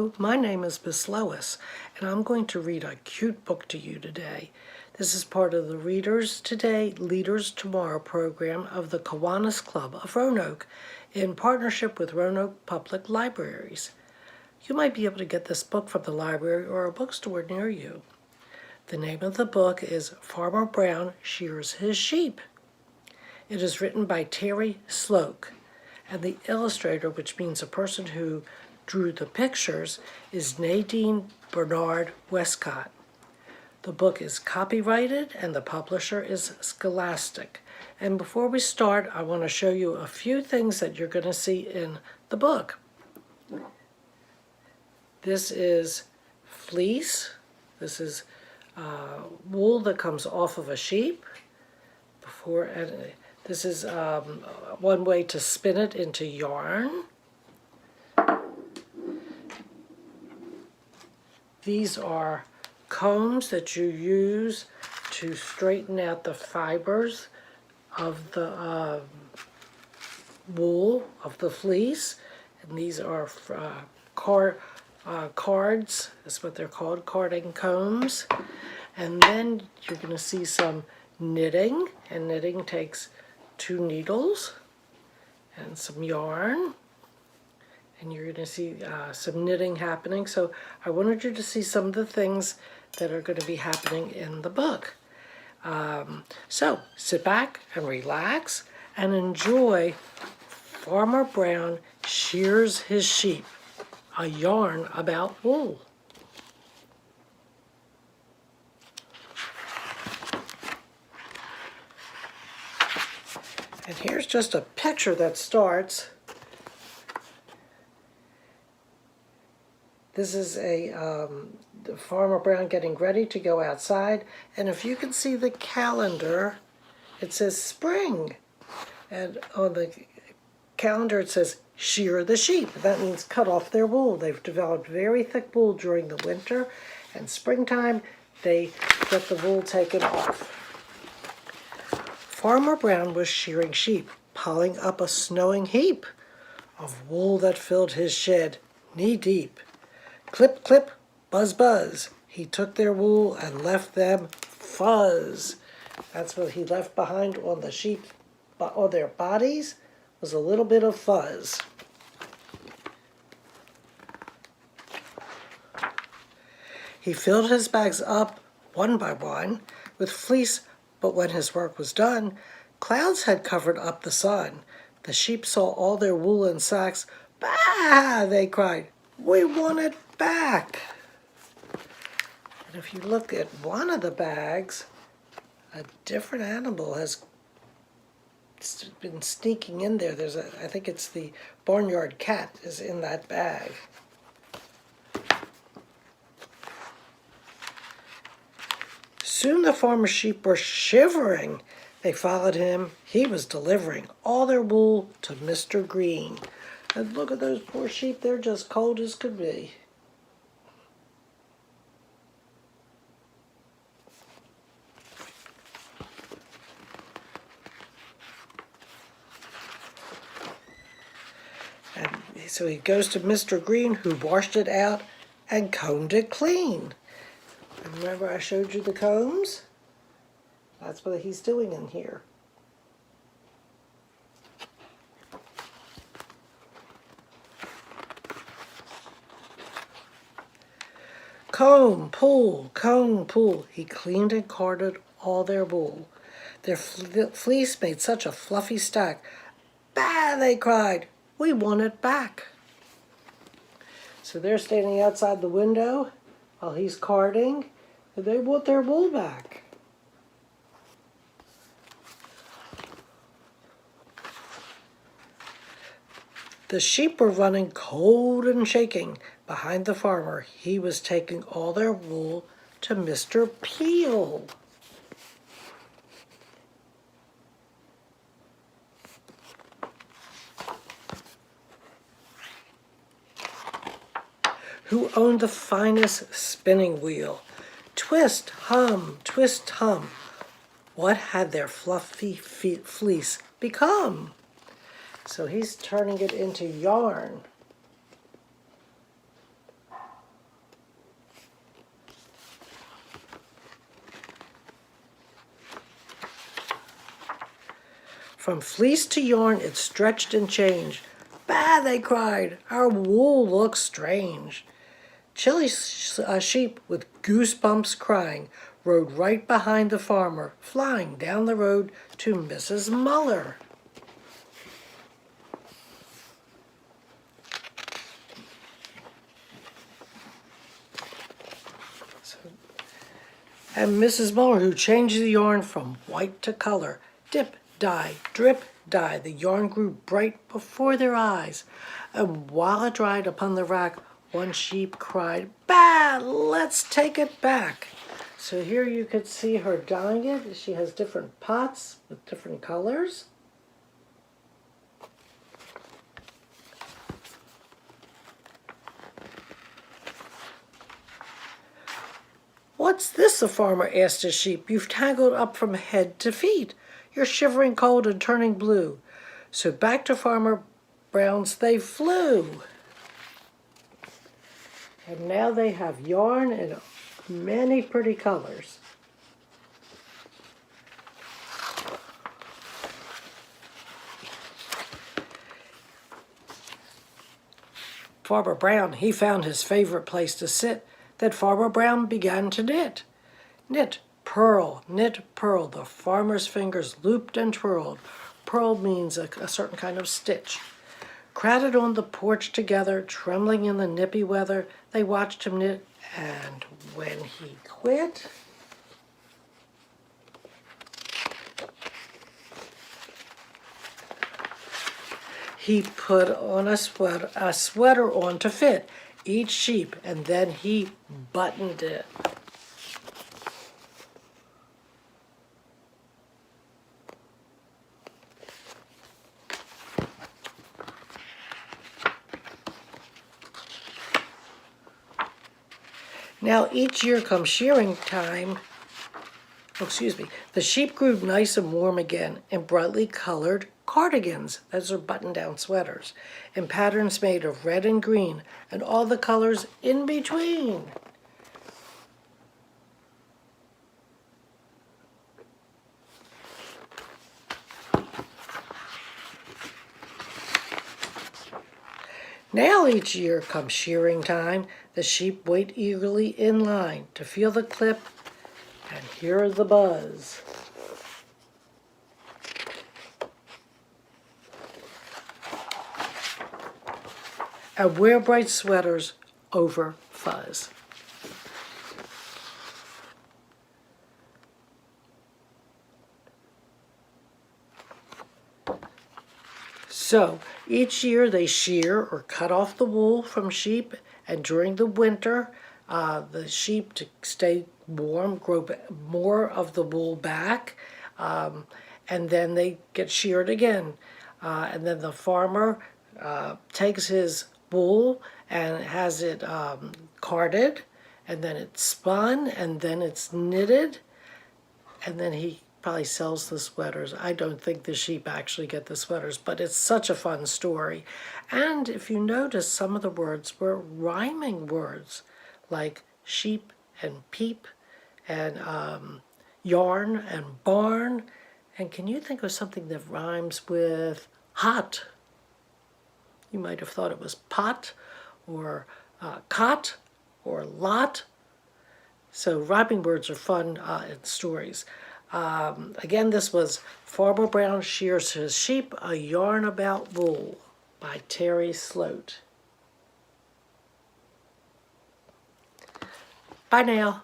Hello, my name is Miss Lois, and I'm going to read a cute book to you today. This is part of the Readers Today, Leaders Tomorrow program of the Kiwanis Club of Roanoke in partnership with Roanoke Public Libraries. You might be able to get this book from the library or a bookstore near you. The name of the book is Farmer Brown Shears His Sheep. It is written by Terry Sloak, and the illustrator, which means a person who drew the pictures, is Nadine Bernard Westcott. The book is copyrighted and the publisher is Scholastic. And before we start, I want to show you a few things that you're going to see in the book. This is fleece. This is wool that comes off of a sheep. This is one way to spin it into yarn. These are combs that you use to straighten out the fibers of the wool, of the fleece. And these are cards, is what they're called, carding combs. And then you're going to see some knitting, and knitting takes 2 needles and some yarn. And you're going to see some knitting happening. So I wanted you to see some of the things that are going to be happening in the book. So sit back and relax and enjoy Farmer Brown Shears His Sheep, a yarn about wool. And here's just a picture that starts. This is Farmer Brown getting ready to go outside, and if you can see the calendar, it says spring, and on the calendar it says shear the sheep. That means cut off their wool. They've developed very thick wool during the winter, and springtime they get the wool taken off. Farmer Brown was shearing sheep, piling up a snowing heap of wool that filled his shed knee-deep. Clip, clip, buzz, buzz. He took their wool and left them fuzz. That's what he left behind on the sheep, on their bodies, was a little bit of fuzz. He filled his bags up, one by one, with fleece, but when his work was done, clouds had covered up the sun. The sheep saw all their wool in sacks. Bah! They cried. We want it back. And if you look at one of the bags, a different animal has been sneaking in there. I think it's the barnyard cat is in that bag. Soon the farmer's sheep were shivering. They followed him. He was delivering all their wool to Mr. Green. And look at those poor sheep, they're just cold as could be. And so he goes to Mr. Green, who washed it out and combed it clean. And remember I showed you the combs? That's what he's doing in here. Comb, pull, he cleaned and carded all their wool. Their fleece made such a fluffy stack. Bah, they cried, we want it back. So they're standing outside the window while he's carding, and they want their wool back. The sheep were running cold and shaking behind the farmer. He was taking all their wool to Mr. Peel. Who owned the finest spinning wheel? Twist, hum, what had their fluffy fleece become? So he's turning it into yarn. From fleece to yarn it stretched and changed. Bah, they cried, our wool looks strange. Chilly sheep with goosebumps crying rode right behind the farmer, flying down the road to Mrs. Muller. And Mrs. Muller, who changed the yarn from white to color. Dip, dye, drip, dye, the yarn grew bright before their eyes. And while it dried upon the rack, one sheep cried, bah, let's take it back. So here you could see her dyeing it. She has different pots with different colors. What's this, the farmer asked his sheep. You've tangled up from head to feet. You're shivering cold and turning blue. So back to Farmer Brown's they flew. And now they have yarn in many pretty colors. Farmer Brown, he found his favorite place to sit. Then Farmer Brown began to knit. Knit, purl, the farmer's fingers looped and twirled. Purl means a certain kind of stitch. Crowded on the porch together, trembling in the nippy weather, they watched him knit, and when he quit, he put on a sweater on to fit each sheep, and then he buttoned it. Now each year comes shearing time. The sheep grew nice and warm again in brightly colored cardigans, those are button-down sweaters, in patterns made of red and green, and all the colors in between. Now each year comes shearing time. The sheep wait eagerly in line to feel the clip and hear the buzz. And wear bright sweaters over fuzz. So each year they shear or cut off the wool from sheep, and during the winter, the sheep, to stay warm, grow more of the wool back, and then they get sheared again. And then the farmer takes his wool and has it carded, and then it's spun, and then it's knitted, and then he probably sells the sweaters. I don't think the sheep actually get the sweaters, but it's such a fun story. And if you notice, some of the words were rhyming words, like sheep and peep and yarn and barn. And can you think of something that rhymes with hot? You might have thought it was pot or cot or lot. So rhyming words are fun in stories. Again, this was Farmer Brown Shears His Sheep, A Yarn About Wool by Terry Sloat. Bye now.